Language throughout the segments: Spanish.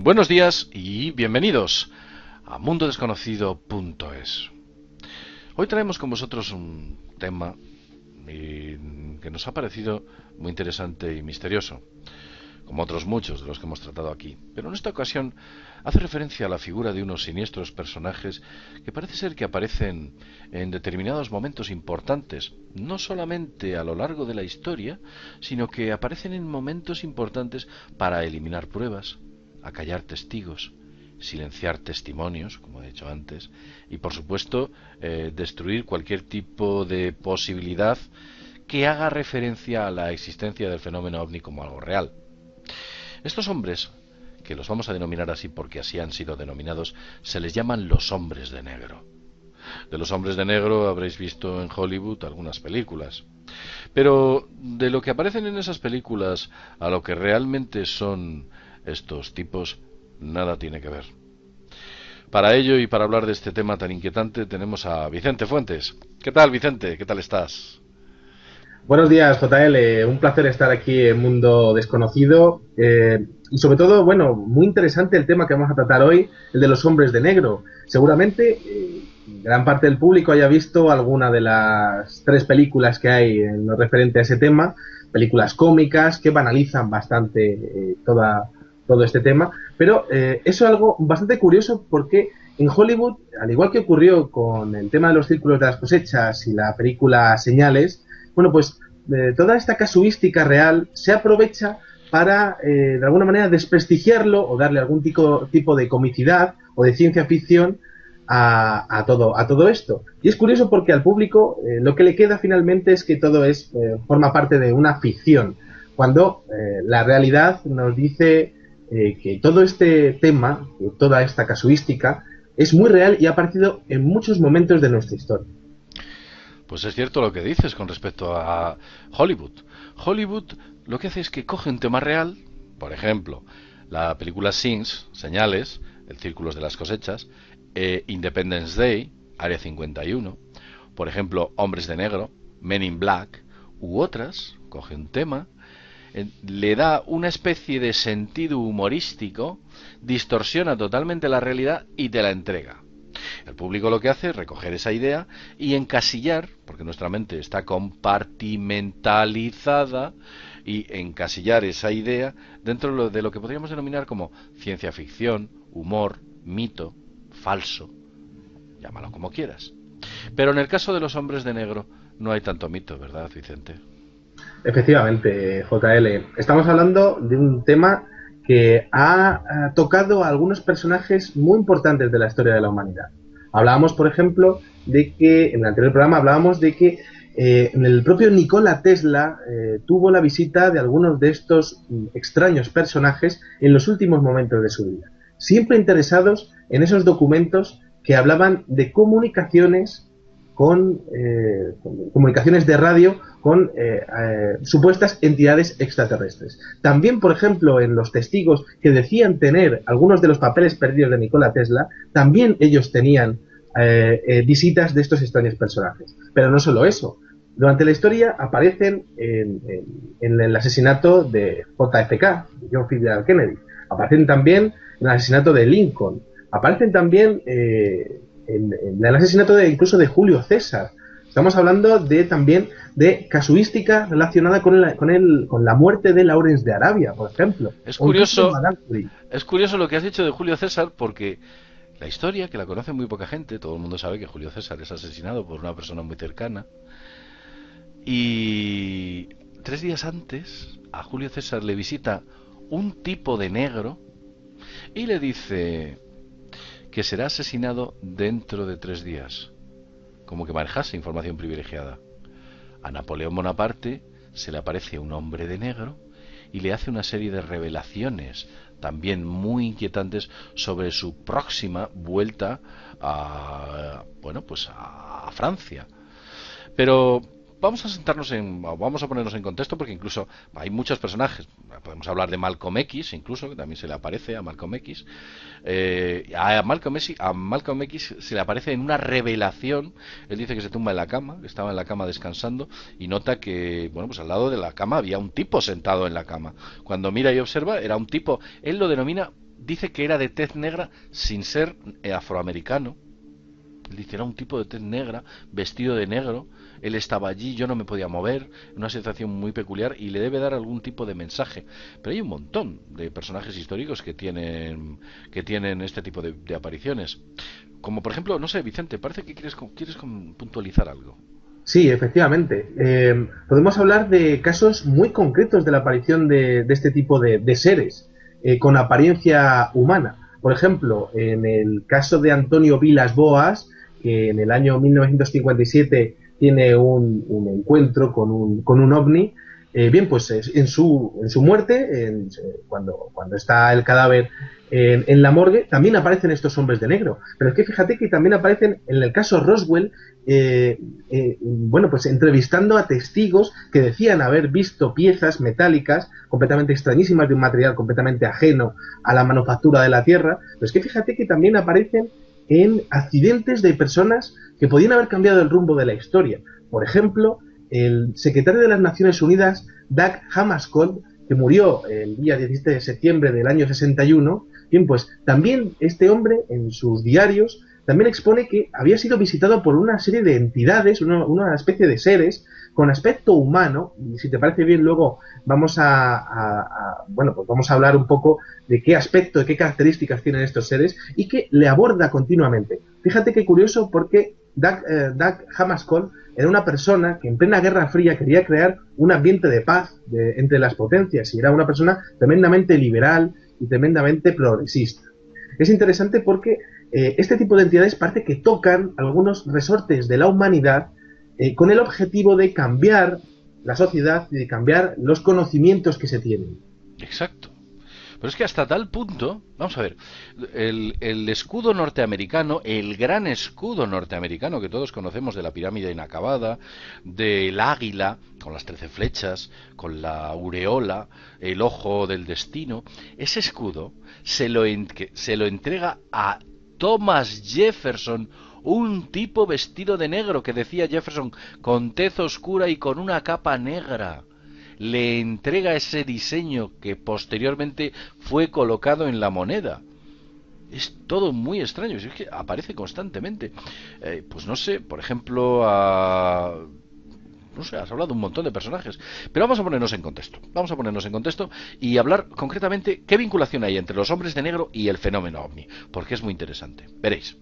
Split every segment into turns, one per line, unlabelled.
Buenos días y bienvenidos a mundodesconocido.es. Hoy traemos con vosotros un tema que nos ha parecido muy interesante y misterioso, como otros muchos de los que hemos tratado aquí. Pero en esta ocasión hace referencia a la figura de unos siniestros personajes que parece ser que aparecen en determinados momentos importantes, no solamente a lo largo de la historia, sino que aparecen en momentos importantes para eliminar pruebas, acallar testigos, silenciar testimonios, como he dicho antes, y por supuesto destruir cualquier tipo de posibilidad que haga referencia a la existencia del fenómeno ovni como algo real. Estos hombres, que los vamos a denominar así porque así han sido denominados, se les llaman los hombres de negro. De los hombres de negro habréis visto en Hollywood algunas películas. Pero de lo que aparecen en esas películas a lo que realmente son estos tipos, nada tiene que ver. Para ello y para hablar de este tema tan inquietante tenemos a Vicente Fuentes. ¿Qué tal, Vicente? ¿Qué tal estás?
Buenos días, JL. Un placer estar aquí en Mundo Desconocido. Y sobre todo, bueno, muy interesante el tema que vamos a tratar hoy, el de los hombres de negro. Seguramente gran parte del público haya visto alguna de las 3 películas que hay en lo referente a ese tema, películas cómicas que banalizan bastante todo este tema. Pero eso es algo bastante curioso porque en Hollywood, al igual que ocurrió con el tema de los círculos de las cosechas y la película Señales, bueno, pues toda esta casuística real se aprovecha para, de alguna manera, desprestigiarlo o darle algún tipo de comicidad o de ciencia ficción a todo esto. Y es curioso porque al público lo que le queda finalmente es que todo forma parte de una ficción, cuando la realidad nos dice que todo este tema, toda esta casuística, es muy real y ha aparecido en muchos momentos de nuestra historia.
Pues es cierto lo que dices con respecto a Hollywood. Hollywood lo que hace es que coge un tema real, por ejemplo, la película Sings, Señales, el Círculos de las Cosechas, Independence Day, Área 51, por ejemplo, Hombres de Negro, Men in Black, u otras, coge un tema, le da una especie de sentido humorístico, distorsiona totalmente la realidad y te la entrega. El público lo que hace es recoger esa idea y encasillar, porque nuestra mente está compartimentalizada, y encasillar esa idea dentro de lo que podríamos denominar como ciencia ficción, humor, mito, falso, llámalo como quieras. Pero en el caso de los hombres de negro no hay tanto mito, ¿verdad, Vicente?
Efectivamente, JL. Estamos hablando de un tema que ha tocado a algunos personajes muy importantes de la historia de la humanidad. Hablábamos, por ejemplo, de que en el anterior programa hablábamos de que el propio Nikola Tesla tuvo la visita de algunos de estos extraños personajes en los últimos momentos de su vida, siempre interesados en esos documentos que hablaban de comunicaciones de radio con supuestas entidades extraterrestres. También, por ejemplo, en los testigos que decían tener algunos de los papeles perdidos de Nikola Tesla, también ellos tenían visitas de estos extraños personajes. Pero no solo eso. Durante la historia aparecen en el asesinato de JFK, John F. Kennedy. Aparecen también en el asesinato de Lincoln. Aparecen también en el asesinato incluso de Julio César. Estamos hablando también de casuística relacionada con la muerte de Lawrence de Arabia, por ejemplo.
Es
O incluso de
curioso,
Madame Curie.
es curioso lo que has dicho de Julio César, porque la historia, que la conoce muy poca gente, todo el mundo sabe que Julio César es asesinado por una persona muy cercana, y 3 días antes a Julio César le visita un tipo de negro y le dice que será asesinado dentro de 3 días, como que manejase información privilegiada. A Napoleón Bonaparte se le aparece un hombre de negro y le hace una serie de revelaciones también muy inquietantes sobre su próxima vuelta a Francia. Pero vamos a ponernos en contexto, porque incluso hay muchos personajes. Podemos hablar de Malcolm X, incluso, que también se le aparece a Malcolm X. A Malcolm X se le aparece en una revelación. Él dice que se tumba en la cama, que estaba en la cama descansando, y nota que, bueno, pues al lado de la cama había un tipo sentado en la cama. Cuando mira y observa, era un tipo, él lo denomina dice que era de tez negra sin ser afroamericano. Él dice, era un tipo de tez negra, vestido de negro, él estaba allí, yo no me podía mover, una sensación muy peculiar, y le debe dar algún tipo de mensaje. Pero hay un montón de personajes históricos que tienen este tipo de apariciones. Como por ejemplo, no sé, Vicente, parece que quieres puntualizar algo.
Sí, efectivamente. Podemos hablar de casos muy concretos de la aparición de este tipo de seres con apariencia humana. Por ejemplo, en el caso de Antonio Vilas Boas, que en el año 1957 tiene un encuentro con un ovni, bien, pues en su muerte, cuando está el cadáver en la morgue, también aparecen estos hombres de negro. Pero es que fíjate que también aparecen en el caso Roswell, bueno, pues entrevistando a testigos que decían haber visto piezas metálicas completamente extrañísimas de un material completamente ajeno a la manufactura de la Tierra. Pero es que fíjate que también aparecen en accidentes de personas que podían haber cambiado el rumbo de la historia. Por ejemplo, el secretario de las Naciones Unidas, Doug Hammarskjöld, que murió el día 17 de septiembre del año 61, bien, pues también este hombre en sus diarios también expone que había sido visitado por una serie de entidades, una especie de seres con aspecto humano, y si te parece bien luego vamos bueno, pues vamos a hablar un poco de qué aspecto, de qué características tienen estos seres, y que le aborda continuamente. Fíjate qué curioso, porque Doug Hammarskjöld era una persona que en plena Guerra Fría quería crear un ambiente de paz entre las potencias, y era una persona tremendamente liberal y tremendamente progresista. Es interesante porque este tipo de entidades parece que tocan algunos resortes de la humanidad con el objetivo de cambiar la sociedad y de cambiar los conocimientos que se tienen.
Exacto. Pero es que hasta tal punto, vamos a ver, el escudo norteamericano, el gran escudo norteamericano que todos conocemos, de la pirámide inacabada, del águila con las 13 flechas, con la aureola, el ojo del destino, ese escudo se lo entrega a Thomas Jefferson, un tipo vestido de negro, que decía Jefferson, con tez oscura y con una capa negra. Le entrega ese diseño que posteriormente fue colocado en la moneda. Es todo muy extraño, es que aparece constantemente. Pues no sé, por ejemplo, no sé, has hablado de un montón de personajes, pero vamos a ponernos en contexto. Vamos a ponernos en contexto y hablar concretamente qué vinculación hay entre los hombres de negro y el fenómeno ovni, porque es muy interesante. Veréis,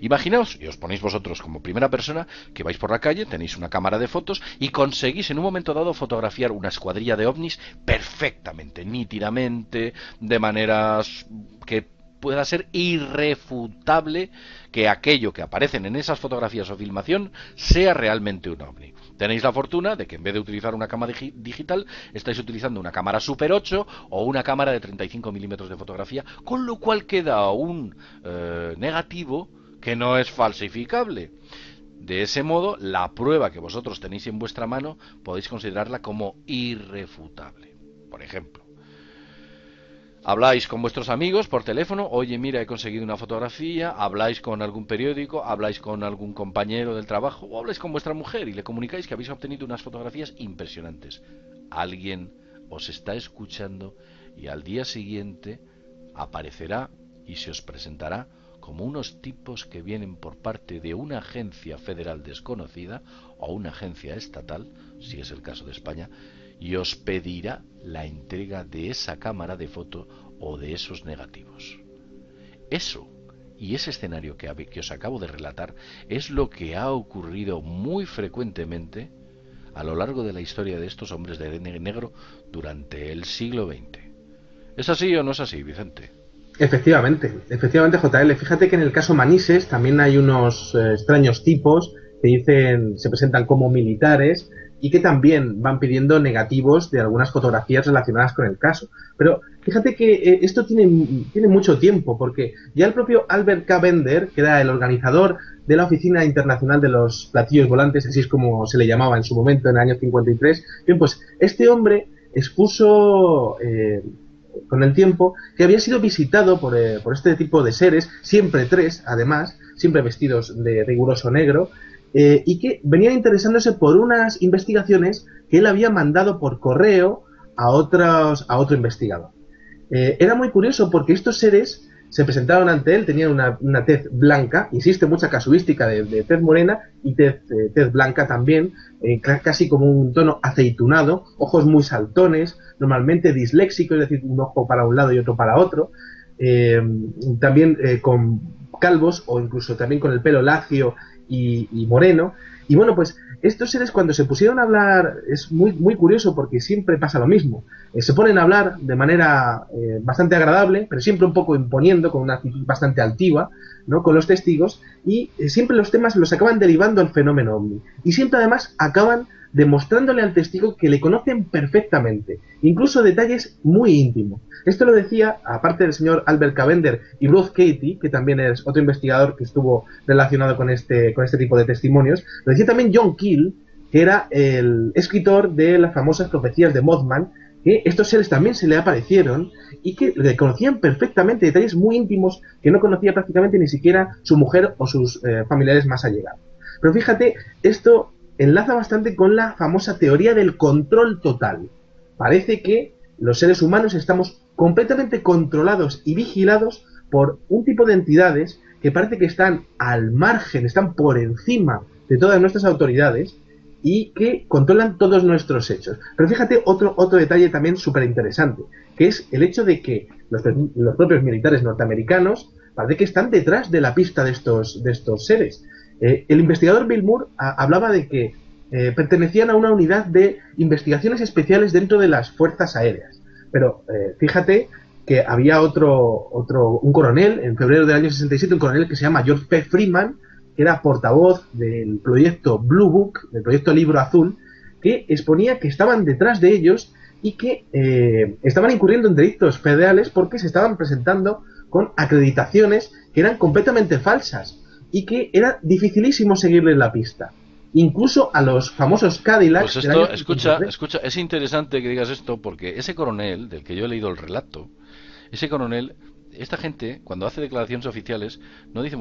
imaginaos, y os ponéis vosotros como primera persona, que vais por la calle, tenéis una cámara de fotos y conseguís en un momento dado fotografiar una escuadrilla de ovnis perfectamente, nítidamente, de maneras que pueda ser irrefutable que aquello que aparecen en esas fotografías o filmación sea realmente un ovni. Tenéis la fortuna de que en vez de utilizar una cámara digital, estáis utilizando una cámara Super 8 o una cámara de 35 milímetros de fotografía, con lo cual queda un negativo que no es falsificable. De ese modo, la prueba que vosotros tenéis en vuestra mano podéis considerarla como irrefutable. Por ejemplo, habláis con vuestros amigos por teléfono, oye, mira, he conseguido una fotografía, habláis con algún periódico, habláis con algún compañero del trabajo, o habláis con vuestra mujer y le comunicáis que habéis obtenido unas fotografías impresionantes. Alguien os está escuchando y al día siguiente aparecerá y se os presentará como unos tipos que vienen por parte de una agencia federal desconocida o una agencia estatal, si es el caso de España, y os pedirá la entrega de esa cámara de foto o de esos negativos. Eso y ese escenario que os acabo de relatar es lo que ha ocurrido muy frecuentemente a lo largo de la historia de estos hombres de negro durante el siglo XX. ¿Es así o no es así, Vicente?
Efectivamente, JL. Fíjate que en el caso Manises también hay unos extraños tipos que se presentan como militares y que también van pidiendo negativos de algunas fotografías relacionadas con el caso. Pero fíjate que esto tiene mucho tiempo, porque ya el propio Albert K. Bender, que era el organizador de la Oficina Internacional de los Platillos Volantes, así es como se le llamaba en su momento, en el año 53, bien, pues este hombre expuso con el tiempo que había sido visitado por este tipo de seres, siempre tres, además, siempre vestidos de riguroso negro, y que venían interesándose por unas investigaciones que él había mandado por correo a otro investigador. era muy curioso porque estos seres se presentaron ante él, tenían una tez blanca, existe mucha casuística de tez morena y tez blanca también, casi como un tono aceitunado, ojos muy saltones, normalmente disléxicos, es decir, un ojo para un lado y otro para otro, también con calvos o incluso también con el pelo lacio y moreno. Y bueno, pues estos seres cuando se pusieron a hablar es muy curioso porque siempre pasa lo mismo. Se ponen a hablar de manera bastante agradable, pero siempre un poco imponiendo, con una actitud bastante altiva, ¿no?, con los testigos, y siempre los temas los acaban derivando al fenómeno ovni. Y siempre además acaban demostrándole al testigo que le conocen perfectamente, incluso detalles muy íntimos. Esto lo decía, aparte del señor Albert Cavender y Bruce Katie, que también es otro investigador que estuvo relacionado con este tipo de testimonios, lo decía también John Keel, que era el escritor de las famosas profecías de Mothman, que estos seres también se le aparecieron y que le conocían perfectamente detalles muy íntimos que no conocía prácticamente ni siquiera su mujer o sus familiares más allegados. Pero fíjate, esto enlaza bastante con la famosa teoría del control total. Parece que los seres humanos estamos completamente controlados y vigilados por un tipo de entidades que parece que están al margen, están por encima de todas nuestras autoridades y que controlan todos nuestros hechos. Pero fíjate otro detalle también súper interesante, que es el hecho de que los propios militares norteamericanos parece que están detrás de la pista de estos seres. El investigador Bill Moore hablaba de que pertenecían a una unidad de investigaciones especiales dentro de las fuerzas aéreas. Pero fíjate que había un coronel, en febrero del año 67, un coronel que se llama George P. Freeman, que era portavoz del proyecto Blue Book, del proyecto Libro Azul, que exponía que estaban detrás de ellos y que estaban incurriendo en delitos federales porque se estaban presentando con acreditaciones que eran completamente falsas y que era dificilísimo seguirles la pista. Incluso a los famosos Cadillacs...
Pues esto, escucha, es interesante que digas esto porque ese coronel, del que yo he leído el relato, ese coronel, esta gente, cuando hace declaraciones oficiales, no dice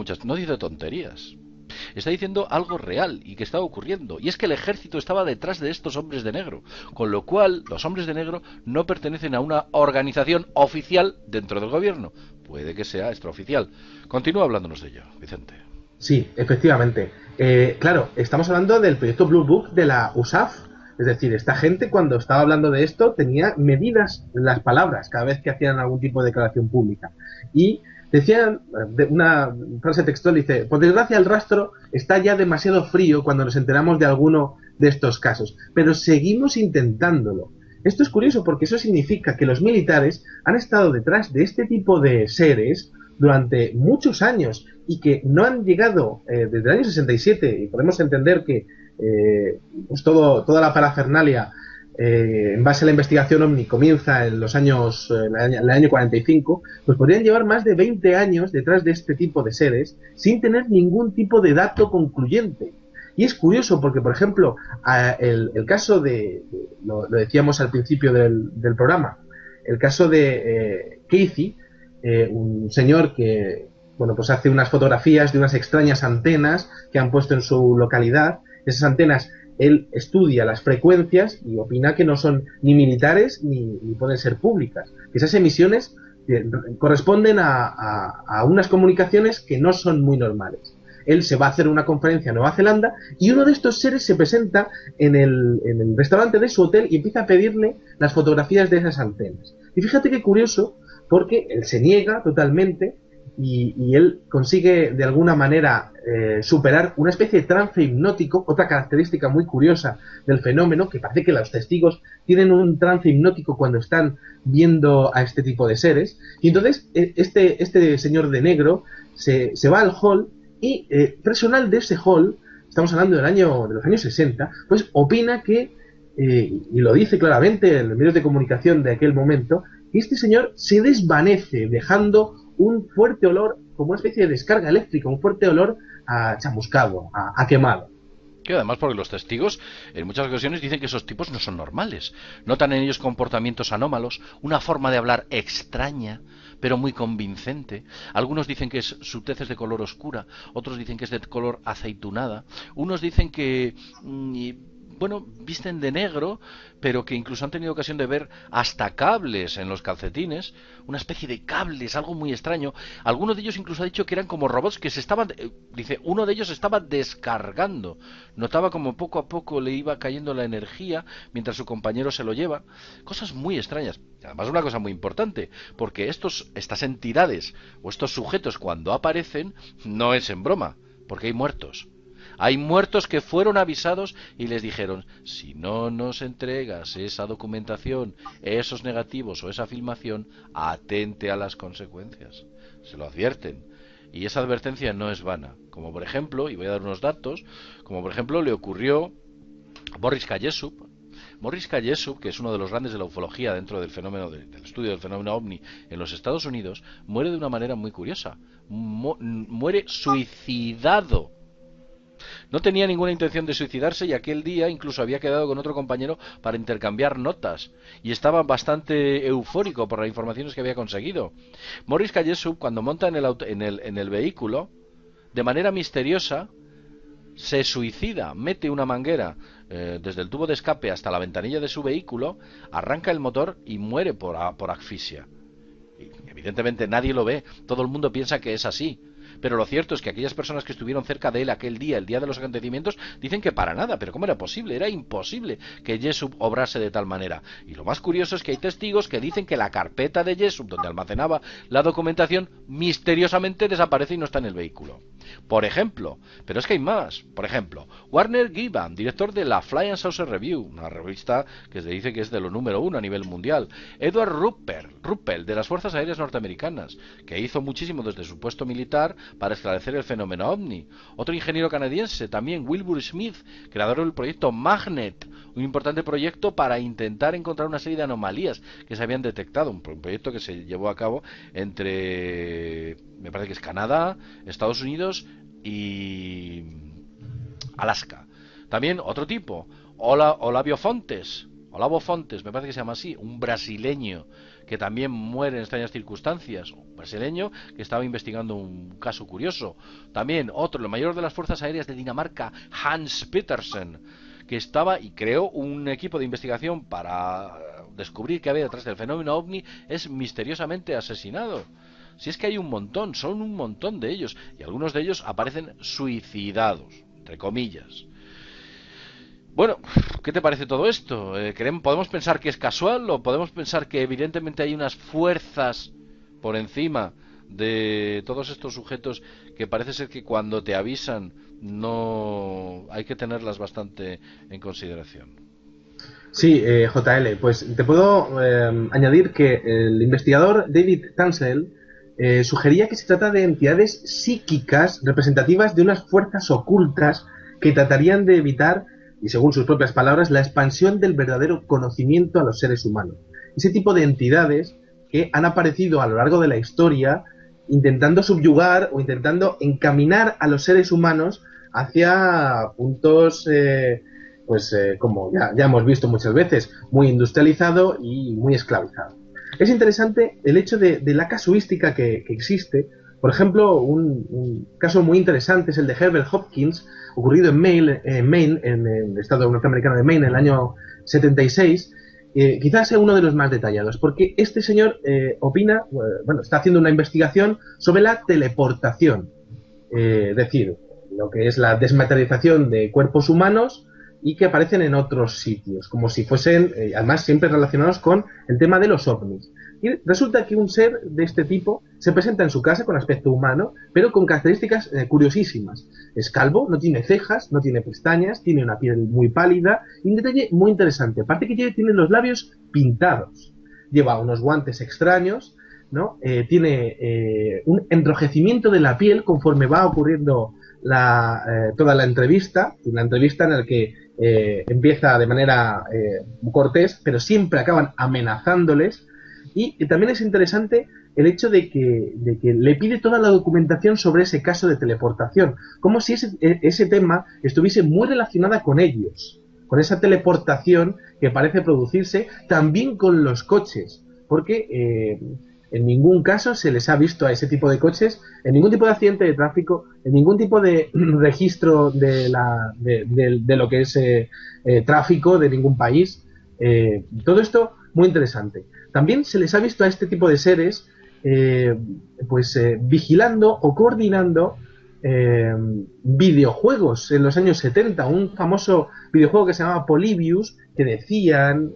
tonterías. Está diciendo algo real y que está ocurriendo. Y es que el ejército estaba detrás de estos hombres de negro. Con lo cual, los hombres de negro no pertenecen a una organización oficial dentro del gobierno. Puede que sea extraoficial. Continúa hablándonos de ello, Vicente.
Sí, efectivamente. Claro, estamos hablando del proyecto Blue Book de la USAF. Es decir, esta gente cuando estaba hablando de esto tenía medidas las palabras cada vez que hacían algún tipo de declaración pública. Y decían, una frase textual dice: por desgracia el rastro está ya demasiado frío cuando nos enteramos de alguno de estos casos, pero seguimos intentándolo. Esto es curioso porque eso significa que los militares han estado detrás de este tipo de seres durante muchos años y que no han llegado desde el año 67, y podemos entender que pues toda la parafernalia en base a la investigación OVNI comienza en los años, el año 45, pues podrían llevar más de 20 años detrás de este tipo de seres sin tener ningún tipo de dato concluyente. Y es curioso porque, por ejemplo, el caso lo decíamos al principio del programa, el caso de Casey, un señor que, bueno, pues hace unas fotografías de unas extrañas antenas que han puesto en su localidad. Esas antenas, él estudia las frecuencias y opina que no son ni militares ni pueden ser públicas. Esas emisiones corresponden a unas comunicaciones que no son muy normales. Él se va a hacer una conferencia a Nueva Zelanda y uno de estos seres se presenta en el restaurante de su hotel y empieza a pedirle las fotografías de esas antenas. Y fíjate qué curioso, porque él se niega totalmente y él consigue de alguna manera superar una especie de trance hipnótico, otra característica muy curiosa del fenómeno, que parece que los testigos tienen un trance hipnótico cuando están viendo a este tipo de seres. Y entonces este señor de negro se va al hall y personal de ese hall, estamos hablando de los años 60, pues opina que, y lo dice claramente en los medios de comunicación de aquel momento, que este señor se desvanece dejando un fuerte olor, como una especie de descarga eléctrica, un fuerte olor a chamuscado, a quemado.
Que además, porque los testigos en muchas ocasiones dicen que esos tipos no son normales, notan en ellos comportamientos anómalos, una forma de hablar extraña pero muy convincente. Algunos dicen que su tez es de color oscura, otros dicen que es de color aceitunada, unos dicen que bueno, visten de negro, pero que incluso han tenido ocasión de ver hasta cables en los calcetines, una especie de cables, algo muy extraño. Alguno de ellos incluso ha dicho que eran como robots que se estaban, dice, uno de ellos estaba descargando. Notaba como poco a poco le iba cayendo la energía mientras su compañero se lo lleva. Cosas muy extrañas. Además, una cosa muy importante, porque estas entidades o estos sujetos cuando aparecen no es en broma, porque hay muertos. Hay muertos que fueron avisados y les dijeron, si no nos entregas esa documentación, esos negativos o esa filmación, atente a las consecuencias. Se lo advierten. Y esa advertencia no es vana. Como por ejemplo, y voy a dar unos datos, como por ejemplo le ocurrió a Boris Kayesup. Boris Kayesup, que es uno de los grandes de la ufología dentro del fenómeno del estudio del fenómeno ovni en los Estados Unidos, muere de una manera muy curiosa. Muere suicidado. No tenía ninguna intención de suicidarse y aquel día incluso había quedado con otro compañero para intercambiar notas y estaba bastante eufórico por las informaciones que había conseguido. Boris Kayesup, cuando monta en el vehículo, de manera misteriosa, se suicida, mete una manguera desde el tubo de escape hasta la ventanilla de su vehículo, arranca el motor y muere por asfixia. Y, evidentemente nadie lo ve, todo el mundo piensa que es así. Pero lo cierto es que aquellas personas que estuvieron cerca de él aquel día, el día de los acontecimientos, dicen que para nada. Pero ¿cómo era posible? Era imposible que Jessup obrase de tal manera. Y lo más curioso es que hay testigos que dicen que la carpeta de Jessup, donde almacenaba la documentación, misteriosamente desaparece y no está en el vehículo. Por ejemplo, pero es que hay más. Por ejemplo, Warner Gibbon, director de la Fly and Saucer Review, una revista que se dice que es de lo número 1 a nivel mundial. Edward Ruppel, de las Fuerzas Aéreas Norteamericanas, que hizo muchísimo desde su puesto militar para esclarecer el fenómeno ovni. Otro ingeniero canadiense, también Wilbur Smith, creador del proyecto Magnet, un importante proyecto para intentar encontrar una serie de anomalías que se habían detectado, un proyecto que se llevó a cabo entre, me parece que es Canadá, Estados Unidos y Alaska. También otro tipo, Olavo Fontes, me parece que se llama así, un brasileño que también muere en extrañas circunstancias, un brasileño que estaba investigando un caso curioso. También otro, el mayor de las fuerzas aéreas de Dinamarca, Hans Petersen, que estaba y creó un equipo de investigación para descubrir qué había detrás del fenómeno ovni, es misteriosamente asesinado. Si es que hay un montón, son un montón de ellos, y algunos de ellos aparecen suicidados, entre comillas. Bueno, ¿qué te parece todo esto? ¿Podemos pensar que es casual o podemos pensar que evidentemente hay unas fuerzas por encima de todos estos sujetos que parece ser que cuando te avisan no hay que tenerlas bastante en consideración?
Sí, JL, pues te puedo añadir que el investigador David Tansel sugería que se trata de entidades psíquicas representativas de unas fuerzas ocultas que tratarían de evitar, y según sus propias palabras, la expansión del verdadero conocimiento a los seres humanos. Ese tipo de entidades que han aparecido a lo largo de la historia intentando subyugar o intentando encaminar a los seres humanos hacia puntos, como ya hemos visto muchas veces, muy industrializado y muy esclavizado. Es interesante el hecho de la casuística que existe. Por ejemplo, un caso muy interesante es el de Herbert Hopkins, ocurrido en Maine, en el estado norteamericano de Maine, en el año 76. Quizás sea uno de los más detallados, porque este señor está haciendo una investigación sobre la teleportación, es decir, lo que es la desmaterialización de cuerpos humanos y que aparecen en otros sitios, como si fuesen, además siempre relacionados con el tema de los ovnis. Y resulta que un ser de este tipo se presenta en su casa con aspecto humano, pero con características curiosísimas. Es calvo, no tiene cejas, no tiene pestañas, tiene una piel muy pálida y un detalle muy interesante. Aparte que tiene los labios pintados. Lleva unos guantes extraños, ¿no? Tiene un enrojecimiento de la piel conforme va ocurriendo toda la entrevista. Una entrevista en la que empieza de manera cortés, pero siempre acaban amenazándoles. Y también es interesante el hecho de que le pide toda la documentación sobre ese caso de teleportación, como si ese tema estuviese muy relacionada con ellos, con esa teleportación que parece producirse también con los coches, porque En ningún caso se les ha visto a ese tipo de coches, en ningún tipo de accidente de tráfico, en ningún tipo de registro de lo que es tráfico de ningún país. Todo esto muy interesante. También se les ha visto a este tipo de seres vigilando o coordinando videojuegos en los años 70, un famoso videojuego que se llamaba Polybius, que decían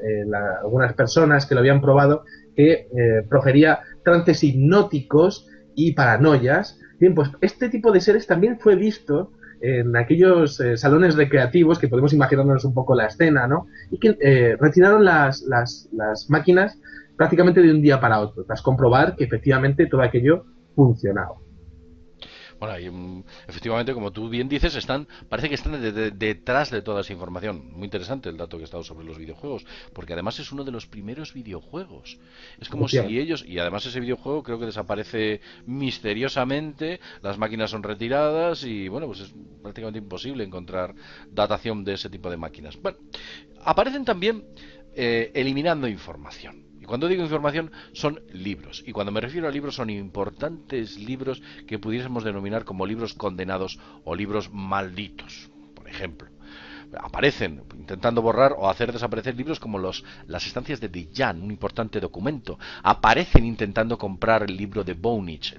algunas personas que lo habían probado que profería trances hipnóticos y paranoias. Bien, pues este tipo de seres también fue visto en aquellos salones recreativos, que podemos imaginarnos un poco la escena, ¿no? Y que retiraron las máquinas prácticamente de un día para otro, tras comprobar que efectivamente todo aquello funcionaba.
Bueno, y efectivamente, como tú bien dices, parece que están detrás de toda esa información. Muy interesante el dato que he estado sobre los videojuegos, porque además es uno de los primeros videojuegos. Es como si ellos, y además ese videojuego creo que desaparece misteriosamente, las máquinas son retiradas y bueno, pues es prácticamente imposible encontrar datación de ese tipo de máquinas. Bueno, aparecen también eliminando información. Y cuando digo información, son libros. Y cuando me refiero a libros, son importantes libros que pudiésemos denominar como libros condenados o libros malditos. Por ejemplo, aparecen intentando borrar o hacer desaparecer libros como las estancias de Dijan, un importante documento. Aparecen intentando comprar el libro de Voynich,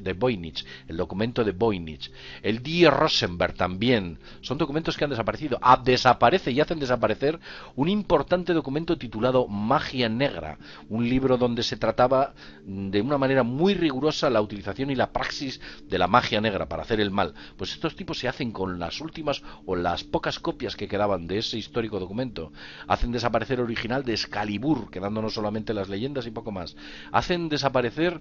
el documento de Voynich. El Die Rosenberg también. Son documentos que han desaparecido. Desaparece y hacen desaparecer un importante documento titulado Magia Negra, un libro donde se trataba de una manera muy rigurosa la utilización y la praxis de la magia negra para hacer el mal. Pues estos tipos se hacen con las últimas o las pocas copias que quedaban de ese histórico documento. Hacen desaparecer el original de Excalibur, quedándonos solamente las leyendas y poco más. Hacen desaparecer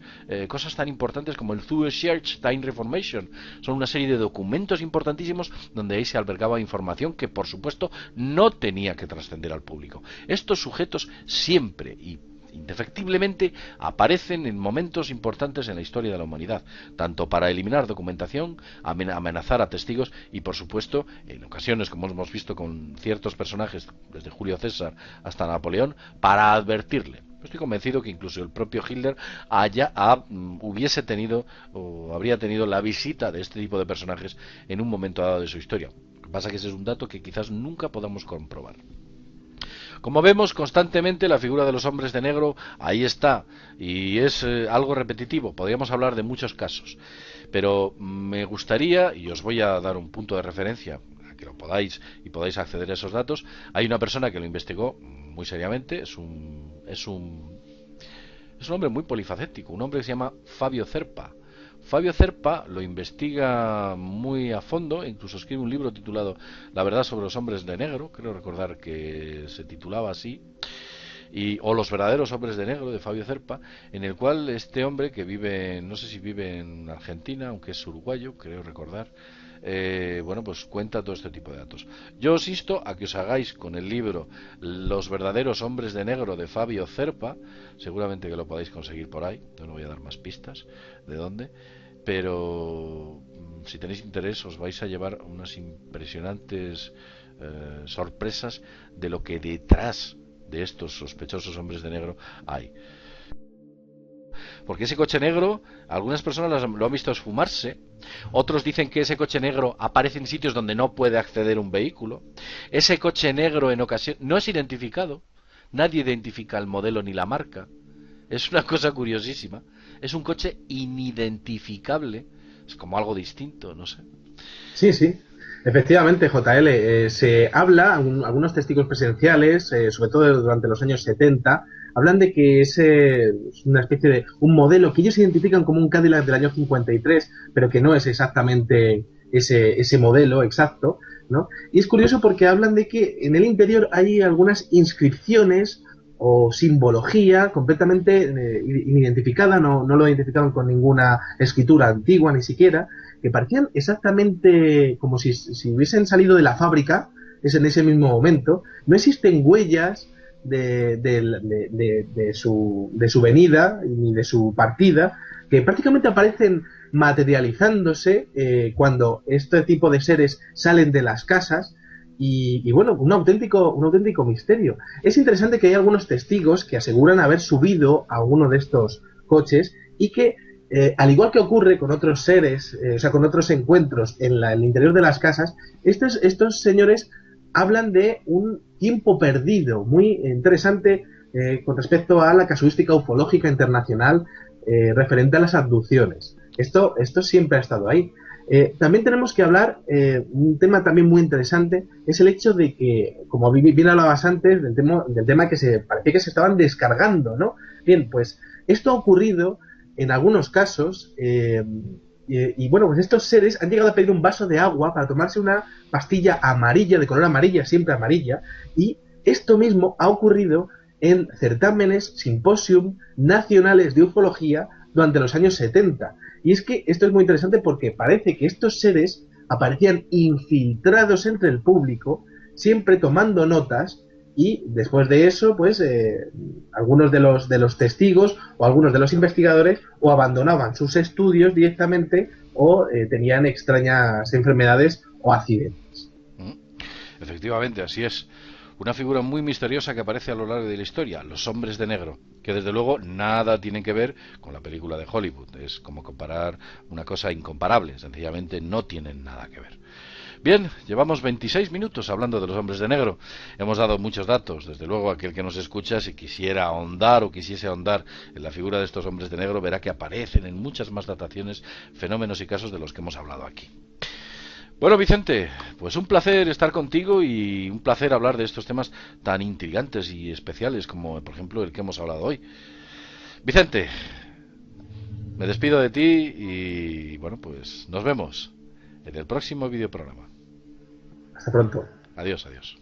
cosas tan importantes como el Thue Church Time Reformation. Son una serie de documentos importantísimos donde ahí se albergaba información que, por supuesto, no tenía que trascender al público. Estos sujetos siempre y indefectiblemente aparecen en momentos importantes en la historia de la humanidad, tanto para eliminar documentación, amenazar a testigos y, por supuesto, en ocasiones, como hemos visto con ciertos personajes, desde Julio César hasta Napoleón, para advertirle. Estoy convencido que incluso el propio Hitler hubiese tenido o habría tenido la visita de este tipo de personajes en un momento dado de su historia. Lo que pasa es que ese es un dato que quizás nunca podamos comprobar. Como vemos constantemente, la figura de los hombres de negro ahí está y es algo repetitivo. Podríamos hablar de muchos casos, pero me gustaría, y os voy a dar un punto de referencia a que lo podáis y podáis acceder a esos datos. Hay una persona que lo investigó muy seriamente, es un hombre muy polifacético, un hombre que se llama Fabio Zerpa. Fabio Zerpa lo investiga muy a fondo, incluso escribe un libro titulado La verdad sobre los hombres de negro, creo recordar que se titulaba así, o Los verdaderos hombres de negro, de Fabio Zerpa, en el cual este hombre que vive, no sé si vive en Argentina, aunque es uruguayo, creo recordar, pues cuenta todo este tipo de datos. Yo os insto a que os hagáis con el libro Los verdaderos hombres de negro de Fabio Zerpa, seguramente que lo podáis conseguir por ahí, no voy a dar más pistas de dónde, pero si tenéis interés os vais a llevar unas impresionantes sorpresas de lo que detrás de estos sospechosos hombres de negro hay. Porque ese coche negro, algunas personas lo han visto esfumarse, otros dicen que ese coche negro aparece en sitios donde no puede acceder un vehículo. Ese coche negro en ocasión no es identificado, nadie identifica el modelo ni la marca. Es una cosa curiosísima. Es un coche inidentificable, es como algo distinto, no sé.
Sí, sí. Efectivamente, JL, se habla, algunos testigos presenciales, sobre todo durante los años 70, hablan de que es una especie de un modelo que ellos identifican como un Cadillac del año 53, pero que no es exactamente ese modelo exacto, ¿no? Y es curioso porque hablan de que en el interior hay algunas inscripciones o simbología completamente inidentificada, no lo identificaban con ninguna escritura antigua ni siquiera, que parecían exactamente como si hubiesen salido de la fábrica, es en ese mismo momento. No existen huellas de su venida ni de su partida, que prácticamente aparecen materializándose cuando este tipo de seres salen de las casas. Y bueno, un auténtico misterio. Es interesante que hay algunos testigos que aseguran haber subido a uno de estos coches y que, al igual que ocurre con otros seres, o sea, con otros encuentros en el interior de las casas, estos señores hablan de un tiempo perdido muy interesante con respecto a la casuística ufológica internacional referente a las abducciones. Esto siempre ha estado ahí. También tenemos que hablar, un tema también muy interesante, es el hecho de que, como bien hablabas antes, del tema que parecía que se estaban descargando, ¿no? Bien, pues esto ha ocurrido en algunos casos, y bueno, pues estos seres han llegado a pedir un vaso de agua para tomarse una pastilla amarilla, de color amarilla, siempre amarilla, y esto mismo ha ocurrido en certámenes, simposium nacionales de ufología durante los años 70. Y es que esto es muy interesante porque parece que estos seres aparecían infiltrados entre el público, siempre tomando notas, y después de eso, pues algunos de los testigos o algunos de los investigadores o abandonaban sus estudios directamente o tenían extrañas enfermedades o accidentes.
Efectivamente, así es. Una figura muy misteriosa que aparece a lo largo de la historia, los hombres de negro, que desde luego nada tienen que ver con la película de Hollywood. Es como comparar una cosa incomparable, sencillamente no tienen nada que ver. Bien, llevamos 26 minutos hablando de los hombres de negro. Hemos dado muchos datos. Desde luego, aquel que nos escucha, si quisiera ahondar o quisiese ahondar en la figura de estos hombres de negro, verá que aparecen en muchas más dataciones, fenómenos y casos de los que hemos hablado aquí. Bueno, Vicente, pues un placer estar contigo y un placer hablar de estos temas tan intrigantes y especiales como, por ejemplo, el que hemos hablado hoy. Vicente, me despido de ti y, bueno, pues nos vemos en el próximo videoprograma.
Hasta pronto.
Adiós, adiós.